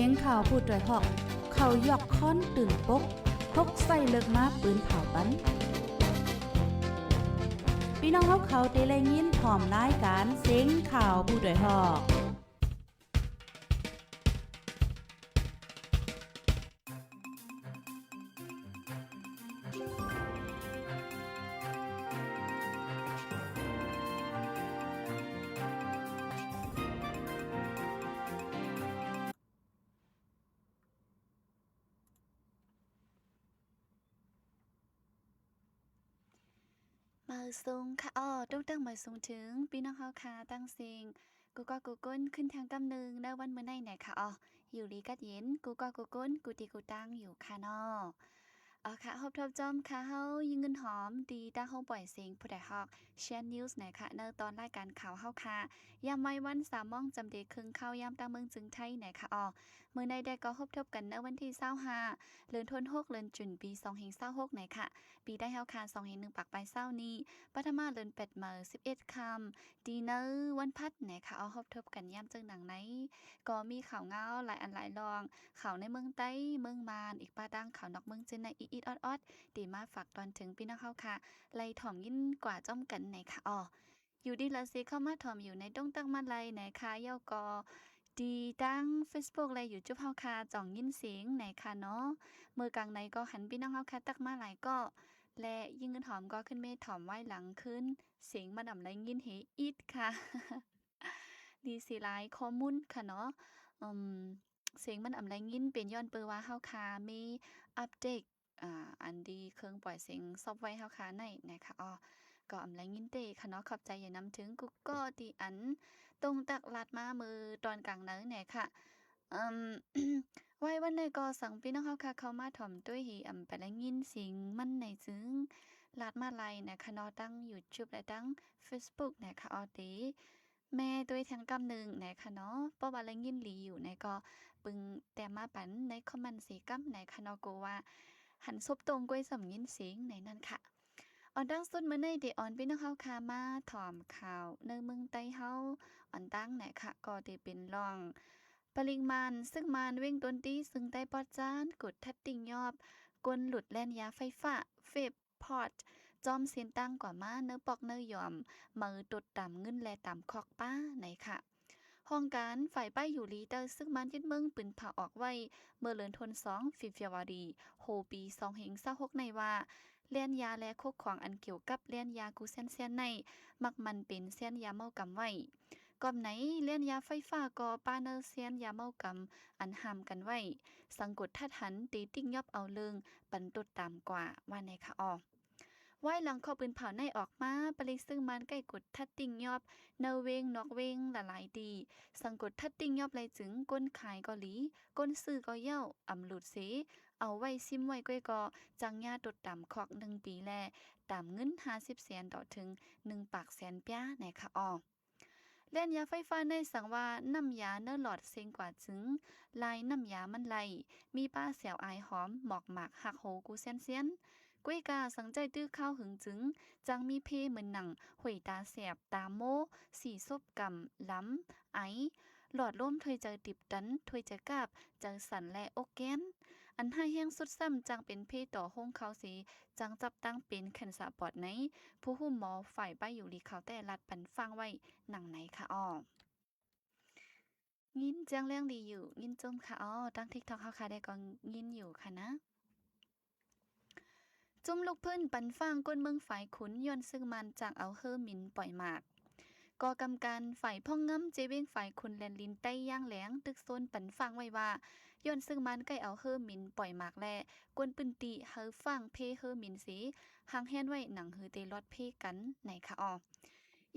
สียงข่าวพูดด้วยหอกเขายอกค้อนตื่นปกพกใส่เลิกมาปืนเผาปันพี่น้องเขาเตะแลยินพร้อมรายการเสียงข่าวผู้ด้วยหอกมาสูงค่ะต้องตั้งมาสูงถึงพี่น้องเฮาค่ะตั้งเสียงกูก็กูก้นขึ้นทางกำนึงในวันเมื่อไหร่ไหนค่ะอยู่ดีกัดเย็นกูก็กูก้นกูตีกูตั้งอยู่ค่ะค่ะฮอบทบจอมค่ะเฮายิงเงินหอมดีตั้งเฮาปล่อยเสียงผู้ใดฮอกแชนนิวส์ไหนค่ะในตอนรายการข่าวเฮาค่ะยามไม่วันสามมองจำเดครึ่งเข้ายามตางเมืองจึงไทยไหนค่ะเมื่อในได้ก็ฮอบทบกันในวันที่25เดือนธันวาคมเดือนจุนปี2026ไหนค่ะปีได้เฮาค่ะ2/1ปักปลายเศร้านี้ปัทมาเดือน8มื้อ11ค่ำดีเนอร์วันพัดไหนค่ะฮอบทบกันยามจึงหนังไหนก็มีข่าวเงาหลายอันหลายรองข่าวในเมืองใต้เมืองมานอีกป้าดังข่าวนอกเมืองเจนในอีดออดดีมาฝากตอนถึงพี่น้องเฮาค่ะไล่ถ่อมยินกว่าจ้อมกันไหนค่ะอยู่ดีละสิเข้ามาถ่อมอยู่ในต้องตั้งมาไล่ไหนค่ะเย้าก็ดีตั้ง Facebook และอยู่จุบเฮาค่ะจ่องยินเสียงไหนค่ะเนาะมือกลางในก็หันพี่น้องเฮาค่ะตักมาหลายก็และยิ่งเงินหอมก็ขึ้นเมถ่อมไว้หลังขึ้นเสียงมาดำไรยินเฮอีดค่ะ ดีสิหลายข้อมูลค่ะเนาะอืมเสียงมันอำไรยินเป็นย้อนเปิว่าเฮาค่ะมีอัปเดตอันดีเครื่องปล่อยเสียงซอฟต์แวร์เฮาค่ะในนะคะก็อำไรยินเตค่ะเนาะขอบใจอย่านำถึงกูก็ที่อันตรงตักลัดมามือตอนกลางเนื้อเนี่ยค่ะอืม ไว้วันใดก็สั่งพี่น้องเฮาค่ะเข้ามาถ่อมด้วยหีไปแล้วยินเสียงมันในจึงลาดมาไลนะคะเนาะตั้ง YouTube และตั้ง Facebook นะคะติแม่ด้วยทางกำหนึ่งนะคะเนาะเพราะว่าแลยินหลีอยู่ในก็ปึงแต่มาปันในคอมเมนต์สีกำนะคะเนาะก็ว่าหันซบตรงก้วยสำยินเสียงในนั้นค่ะดังสุดมื้อในเดออนพี่น้องเฮาค่ะมาถ่อมข่าวในเมืองใต้เฮาตั้งไหนค่ะก็ได้เป็นรองปริมาณซึ่งมานเว่งต้นตีซึ่งใต้ปอดจานกดทัดติ่งยอบกลหลุดแล่นยาไฟฟ้าเฟบพอดจอมเสียนตั้งกว่ามาเนื้อปอกเนื้อยอมมือตดต่ำเงินแลต่ำคอกป้าไหนค่ะห้องการฝ่ายป้ายอยู่ลีเตอร์ซึ่งมันยึดเมืองปืนผ่าออกไว้เมื่อเลือนทน2ฟิฟวารีโฮปี2/26ในว่าเลียนยาและโคกของอันเกี่ยวกับเลียนยากูเซียนในมักมันเป็นเซียนยาเมากำไว้ก่อนไหนเลียนยาไฟฟ้าก็ป้าเนอร์เซียนยาเมากำอันหามกันไว้สังกดทัดหันตีติ้งยอบเอาเลิงปันตดตามกว่าว่าในค่ะไว้หลังข้อปืนเผาในออกมาปริซึ่งมันใกล้กดทัดติ่งยอบเนเวงนอกเวงละหลายดีสังกดทัดติ่งยอบเลยจึงก้นขายก็หลีก้นซื้อก็เย้าอำหลุดเสเอาไว้ซิมไว้ก้อยก็จังญาตดต่ำขอก1 ปีแลตามเงิน50แสนต่อถึง1 ปากแสนป้าในค่ะเล่นยาไฟฟ้าในสังว่าน้ำยาเนื้อหลอดเซ็งกว่าจึงลายน้ำยามันไหลมีป้าแสวอายหอมหมอกหมากหักโหกูเซียนกุ้ยกาสังใจตื้อข้าวหึงจึงจังมีเพเหมือนหนังห่วยตาแสบตาโมสีซบกำล้ำไอหลอดล่มถวยเจอติบตันถวยเจอกาบเจอสันและอกแกนอันให้แห้งสุดซ้ำจังเป็นเพต่อห้องเขาสีจังจับตั้งเป็นแคนสาปอดในผู้หุ้มหมอฝ่ายป้ายอยู่ลีเขาแต่รัดปันฟังไว้หนังไหนคะยินจังเรื่องดีอยู่ยินจมค่ะตั้งทิกทอกเขาค่ะได้ก็ยินอยู่ค่ะนะจุ่มลูกพื้นปันฟางก้นเมืองฝ่ายขุนย้อนซึ่งมันจากเอาเฮอหมินปล่อยหมากก่อกำการฝ่ายพ่องง้ำเจเว้งฝ่ายขุนแลนลินใต้ย่างแหลงตึกโซนปันฟางไว้ว่าย้อนซึ่งมันใกล้เอาเฮอหมินปล่อยหมากแลกวนปืนติเฮอฟางเพเฮอหมินสีหางแฮนไว้หนังฮือเตลอดเพกันไหนคะ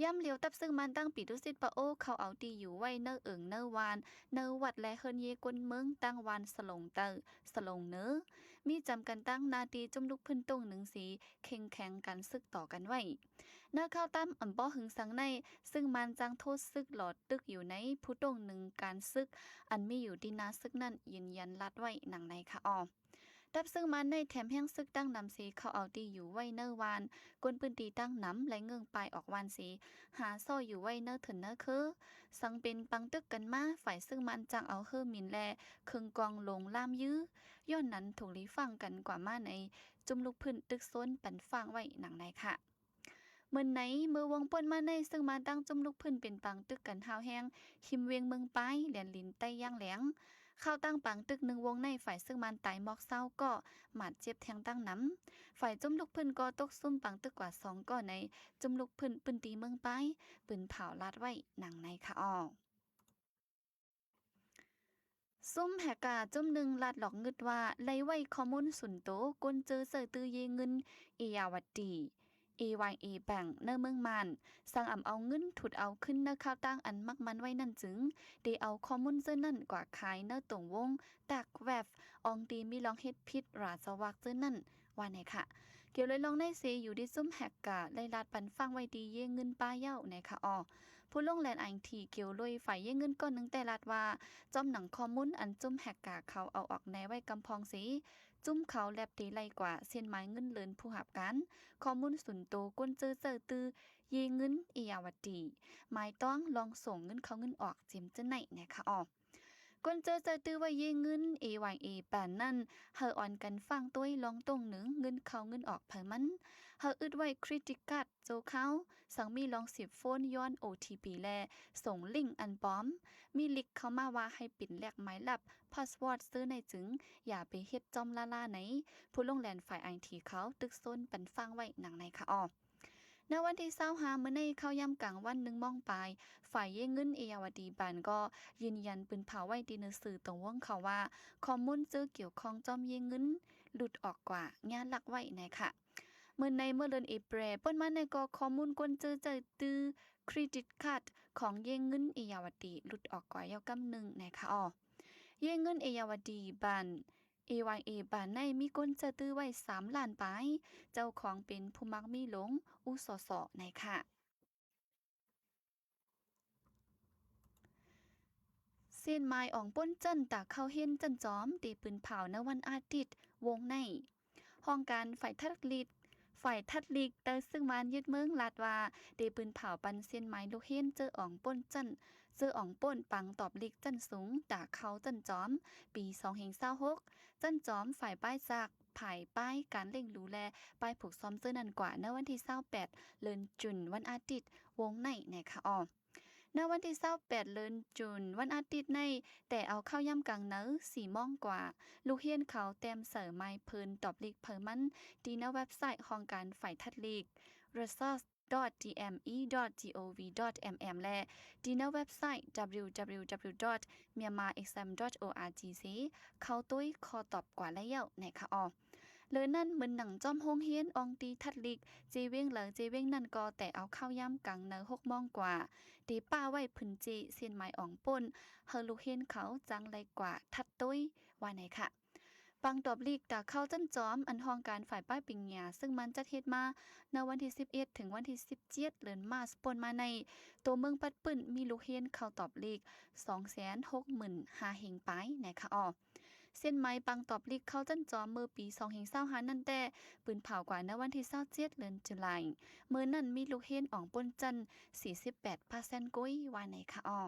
ย่ำเหลียวตับซึ่งมันตั้งปีดุสิตปะโอเขาเอาตีอยู่ไว้เนอเอิงเนอวานเนอวัดและเฮินเยกวนเมืองตั้งวานสลงเตอสลงเนอมีจำกันตั้งนาตีจุ่มลุกพื้นตรงหนึ่งสีเข่งแข็งกันซึกต่อกันไว้เนอเข้าตั้มอ่ำป้อหึงสังในซึ่งมันจังโทษซึกหลอดตึกอยู่ในผู้ตรงหนึ่งการซึกอันมีอยู่ดีนาซึกนั่นยืนยันลัดไว้หนังในค่ะ ดับซึ่งมันในแถมแห้งซึกตั้งนำสีเขาเอาตีอยู่ไว้เนอวานกวนปืนตีตั้งน้ำและเงืองปลายออกวานสีหาซ่ออยู่ไว้เนอถึนเนอคือสังเป็นปังตึกกันมาฝ่ายซึ่งมันจังเอาเฮอมินแลเคืองกองลงล่ามยื้อย้อนนั้นถูกลีฟังกันกว่ามาในจุ่มลูกพื้นตึกซ้นปันฟังไว้หนังในค่ะเมื่อไหนเมื่อวงป่นมาในซึ่งมาตั้งจุ่มลูกพื้นเป็นปังตึกกันหาวแห้งหิมเวียงเมืองไปแหลนลินใต้ย่างแหลงเข้าตั้งปังตึกหนึ่งวงในฝ่ายซึ่งมันตายหมอกเศร้าก็หมัดเจ็บแทงตั้งน้ำฝ่ายจุ่มลูกพื้นก็ตกซุ่มปังตึกกว่า2 ก่อในจุ่มลูกพื้นปืนตีเมืองไปปืนเผาลาดไว้หนังในค่ะอ้อซุ่มแหกกาจุ่มหนึ่งลาดหลอกงึดว่าไล่ไว้ข้อมูลสุนโตกนเจอเสอตือเยเงินเอียาวัดดี AYA แบ่งเนอเมืองมันสั่งอำเอาเงินถุดเอาขึ้นเนอข้าวตั้งอันมักมันไว้นั่นจึงได้เอาข้อมูลเจอนั่นกว่าขายเนอตรงวงตักแวบอองตีมีลองเฮ็ดพิษราสวักเจอนั่นว่าไหนค่ะเกี่ยวเลยลองได้เซอยู่ที่ซุ่มแหกกาไล่ลาดปันฟังไว้ดีเยเงินป้าเย้าไหนค่ะอ๋อผู้ลงแลนอังทีเกี่ยวลอยฝ่ายเยเงินก้อนนึงแต่ลาดว่าจอมหนังข้อมูลอันจุ่มแหกกาเขาเอาออกในไว้กำพองสีจุ่มเขาแลบตีไล่กว่าเส้นไม้เงินเลินผู้หับกันข้อมูลสุนโตก้นเจอตือเยเงินเอียวัดดีหมายต้องลองส่งเงินเขาเงินออกเจิมจะไหนนะคะอ๋อก้นเจอตือว่าเยเงิน AYA ป่านนั่นเฮออ่อนกันฟังต้วยลองตรงหนึ่งเงินเขาเงินออกเผมันเฮออึดไว้คริติกัดโจเขาสังมีลอง10โฟนย้อน OTP แลส่งลิงก์อันปลอมมีลิกเข้ามาว่าให้ปิดแลกหมายลับพาสเวิร์ดซื้อในจึงอย่าไปเฮ็ดจอมล่าไหนผู้ลงแลนฝ่ายไอทีเขาตึกซ้นปันฟังไว้หนังในค่ะอ้อในวันที่25มื้อในเข้าย่ำกลางวัน1 มองปลายฝ่ายเยเงินเอยาวดีบานก็ยืนยันปืนเผาไว้ดีในสื่อตรงวงเขาว่าข้อมูลเกี่ยวข้องจอมเยเงินหลุดออกกว่างานหลักไว้ในค่ะเมื่อเดือนเอเปรเปิ้นมาในก็ข้อมูลกวนตื้อเครดิตการ์ดของเยเงินเอยาวดีหลุดออกกว่ายาวกำหนึ่งนะคะอ้อเยเงินเอยาวดีบานAYA บ้านในมีก้นจะตื้อไว้3 ล้านปลายเจ้าของเป็นผู้มักมีหลงอุสสในค่ะเส้นไม้อ่องป้นจันตาเข้าเห็นจันจอมตีปืนเผาในวันอาทิตย์วงในห้องการฝ่ายทัดลิกแต่ซึ่งมันยึดเมืองลาดว่าตีปืนเผาปันเส้นไม้ลูกเห็นเจออ่องป้นจันเจออ่องป้นปังตอบลิกจันสูงตาเขาจันจอมปี2026จันจอมฝ่ายป้ายจากภายป้ายการเล่งดูแลป้ายผูกซ้อมเจอนันกว่าในวันที่28เดือนจุนวันอาทิตย์วงในนะคะอ้อในวันที่28เดือนจุนวันอาทิตย์ในแต่เอาเข้าย่ำกลางเนื้อ4 โมงกว่าลูกเฮียนเขาเต็มเสริมไม้เพิ่นตอบลิกเพิ่มันดีในเว็บไซต์ของการฝ่ายทัดลีก resource.dme.gov.mm และดีในเว็บไซต์ www.myanmarexam.org สิเข้าตุ้ยคอตอบกว่าแล้วนะคะอ๋อเลยนั่นเหมือนหนังจอมโฮงเฮียนอองตีทัดลิกเจเว้งเหลือเจเว้งนั่นก็แต่เอาเข้าย่ำกลางเนื้อ6 โมงกว่าตีป้าไว้พื้นจีเสียนไม้อ่องป่นเฮอลูกเฮียนเขาจังไรกว่าทัดตุ้ยว่าไหนค่ะปังตอบลีกตาเข้าจันจอมอันห้องการฝ่ายป้ายปิงหยาซึ่งมันจะเฮ็ดมาในวันที่11ถึงวันที่17เดือนมาสปนมาในตัวเมืองปัดปื้นมีลูกเฮียนเข้าตอบลีก 265,000เฮงไปนะคะอ้อเส้นไม้ปังตอบลีกเข้าจันจอมเมื่อปี2025นั่นแต่ปืนเผากว่าในวันที่27เดือนตุลาคมเมื่อนั้นมีลูกเฮียนอ่องป่นจัน48%กุ้ยว่าไหนคะอ้อ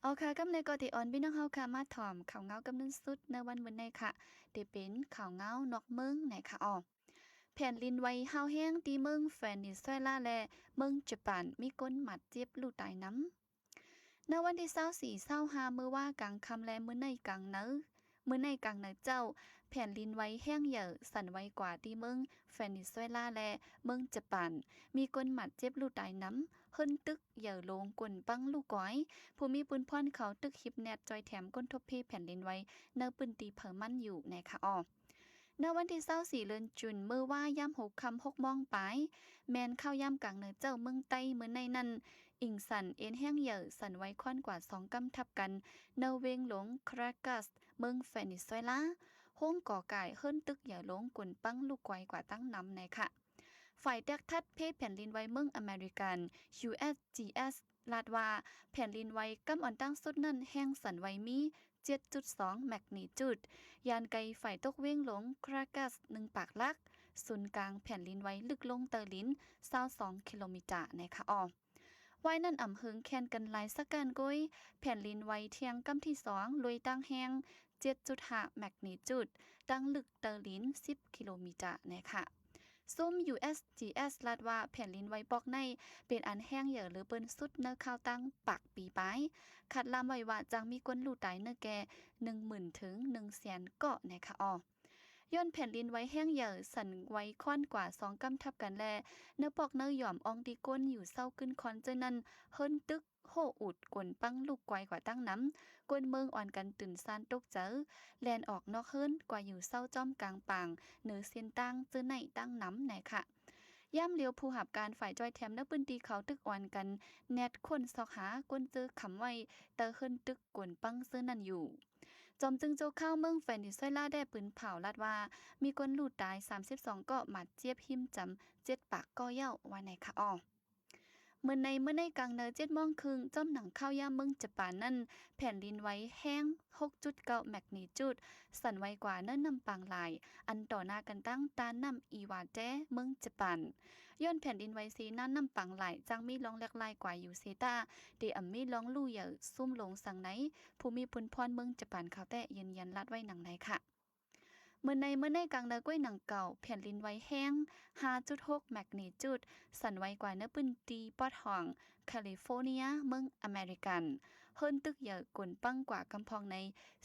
เอาค่ะกำในกอติออนพี่น้องเฮาค่ะมาถ่อมข่าวเงากำนึงสุดในวันมื้อนี้ค่ะได้เป็นข่าวเงานอกเมืองไหนค่ะอ้อแผ่นดินไหวฮาวแห้งที่เมืองเวเนซุเอลาและเมืองญี่ปุ่นมีคนหมัดเจ็บลูกตายน้ำในวันที่24-25มื้อว่ากลางค่ำและมื้อในกลางเนอเจ้าแผ่นดินไหวแห้งใหญ่สั่นไหวกว่าที่เมืองเวเนซุเอลาและเมืองญี่ปุ่นมีคนหมัดเจ็บลูกตายน้ำเฮิรนตึกเหย่อลงกวนปังลูกก้อยผู้มีปืนพ่อนเขาตึกฮิปแนตจอยแถมก้นทบเพแผ่นดินไหวเนอปืนตีเผอมันอยู่นะคะอ้อในวันที่24เดือนจุนมื้อว่าย่ำ6 ค่ำ6 โมงปลายแมนเข้าย่ำกลางเหนือเจ้าเมืองใต้มื้อในนั้นอิงสันเอ็นแห้งเหย่อสั่นไหวค่อนกว่า2 กำทับกันเนเวงหลงครากัสเมืองเวเนซุเอลาห้องก่อก่ายเฮิรนตึกเหย่อลงกวนปังลูกก้อยกว่าตั้งนำในค่ะฝ่ายแตกทัดเพแผ่นดินไหวเมืองอเมริกัน USGS ลาดว่าแผ่นดินไหวกำอ่อนตั้งสุดนั้นแห้งสั่นไหวมี 7.2 แมกนิจูดยานไกลฝ่ายตกเว้งหลงครากัส1ปากลักศูนย์กลางแผ่นดินไหวลึกลงเตอร์ลิน22กิโลเมตรนะคะไว้นั่นอ่ำหึงแคนกันหลายสักการก้อยแผ่นดินไหวเทียงกำที่2ลุยตั้งแห้ง 7.5 แมกนิจูดตั้งลึกเตอร์ลิน10กิโลเมตรนะคะซุ่ม USGS ลาดว่าแผ่นดินไหวปอกในเป็นอันแห้งเหยื่อหรือเปิ้นสุดเนื้อข้าวตั้งปักปีปลายคัดลามไว้ว่าจังมีก้นลู่ตายเนื้อแก่ 10,000 ถึง 100,000 เกาะนะคะย้อนแผ่นดินไว้แห้งเหยื่อสั่นไว้ค่อนกว่า2กำทับกันแลเนื้อปอกเนื้อหย่อมอองตีก้นอยู่เศร้าขึ้นคอนเจนั้นเฮิรนตึกโหอุดกวนปังลูกไกวกว่าตั้งน้ำกวนเมืองอ่อนกันตื่นซานตกเจอแลนออกนอกเฮิรนกว่าอยู่เศร้าจ้อมกลางปางเหนือเส้นตั้งเจอในตั้งน้ำไหนค่ะย่ำเลียวผู้หับการฝ่ายจอยแถมและปืนตีเขาตึกอ่อนกันแนดคนซอกหากวนเจอขำไว้เตอเฮิรนตึกกวนปังเสื้อนั่นอยู่จอมจึงโจเข้าเมืองแฟนดิซอยล่าได้ปืนเผาลาดว่ามีคนลูดตาย32เกาะหมัดเจี๊ยบหิมจำ7ปากก็เย้าว่าไหนคะเมื่อในกลางเนอ7 โมงครึ่งจ้อมหนังข้าวยามเมืองญี่ปุ่นนั่นแผ่นดินไหวแห้ง 6.9 แมกนิจูดสั่นไวกว่าเนิ่นนำปางหลายอันต่อหน้ากันตั้งตานำอีวาเจเมืองญี่ปุ่นย้อนแผ่นดินไหวสีนั้นนำปังหลายจังมีร้องแลกลายกว่าอยู่เซตาเดอำมีร้องลู่เหยื่อซุ่มลงสังไหนภูมิพุนพรเมืองญี่ปุ่นเขาแต่ยืนยันลัดไว้หนังไหนค่ะเมื่อในกลางเนก้วยหนังเก่าแผ่นดินไหวแห้ง 5.6 แมกนิจูดสั่นไวกว่าเนื้อปืนตีปอดห้องแคลิฟอร์เนียเมืองอเมริกันเฮิรนตึกเหยื่อกวนปังกว่ากำพองใน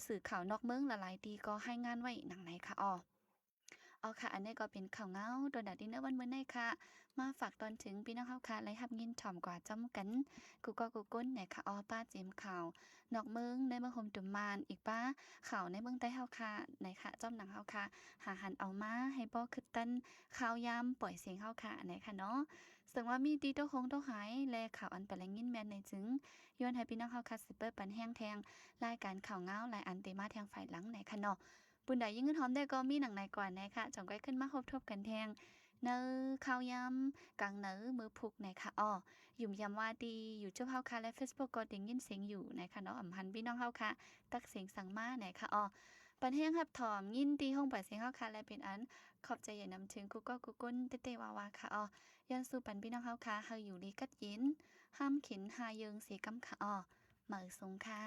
สื่อข่าวนอกเมืองละหลายตีก็ให้งานไว้หนังไหนค่ะเอาค่ะอันนี้ก็เป็นข่าวเงาโดนดัดดินเนอร์วันเมื่อไหร่ค่ะมาฝากตอนถึงพี่น้องเฮาค่ะไล่ฮับยินถ่อมกว่าจ้ำกันกูก้นไหนค่ะป้าเจมข่าวนอกเมืองในเมืองโฮมตุมานอีกป้าข่าวในเมืองใต้เฮาค่ะไหนค่ะจ้อมหนังเฮาค่ะหาหันเอามาให้บ่คือตันข่าวยามปล่อยเสียงเฮาค่ะไหนค่ะเนาะซึ่งว่ามีดีโตคงโตหายแลข่าวอันเป็นแรงยินแม่นในจึงย้อนให้พี่น้องเฮาค่ะสิเปิดปันแห้งแทงรายการข่าวเงาหลายอันเตมาแทงฝ่ายหลังไหนค่ะเนาะปุ่นใดยิ่งเงินหอมได้ก็มีหนังในก่อนนะคะจ่องก้อยขึ้นมาทบกันแทงเนื้อข้าวยำกลางเนื้อมือพุกนะคะยุ่มยำว่าดีอยู่เจ้าเฮาค่ะและ Facebook ก็ได้ยินเสียงอยู่นะคะเนาะอำพันพี่น้องเฮาค่ะตักเสียงสั่งมานะคะปันแห้งหับถอมยินดีห้องปล่อยเสียงเฮาค่ะและเป็นอันขอบใจอย่านำถึงกูก้นเตวาวาค่ะย้อนสู่ปันพี่น้องเฮาค่ะเฮาอยู่ดีกัดยินห้ามขินหาเยิงเสียกำค่ะมือสูงค่ะ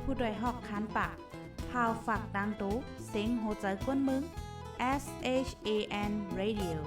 ผู้ดยหอกคานปากพาวฝากดังตู้เสียงโหใจกวนมึง SHAN Radio